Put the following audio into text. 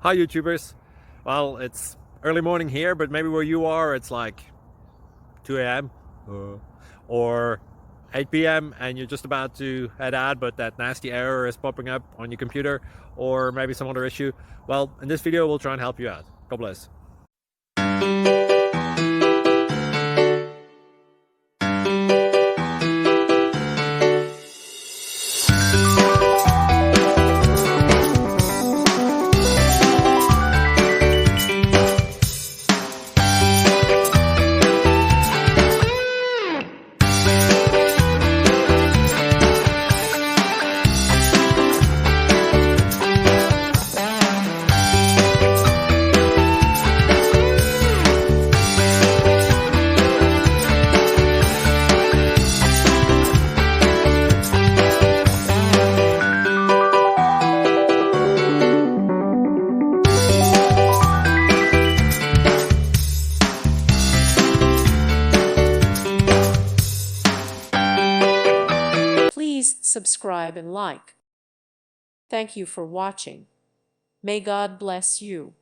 Hi YouTubers. Well, it's early morning here, but maybe where you are it's like 2 a.m. or 8 p.m. and you're just about to head out, but that nasty error is popping up on your computer, or maybe some other issue. Well, in this video we'll try and help you out. God bless. Please subscribe and like. Thank you for watching. May God bless you.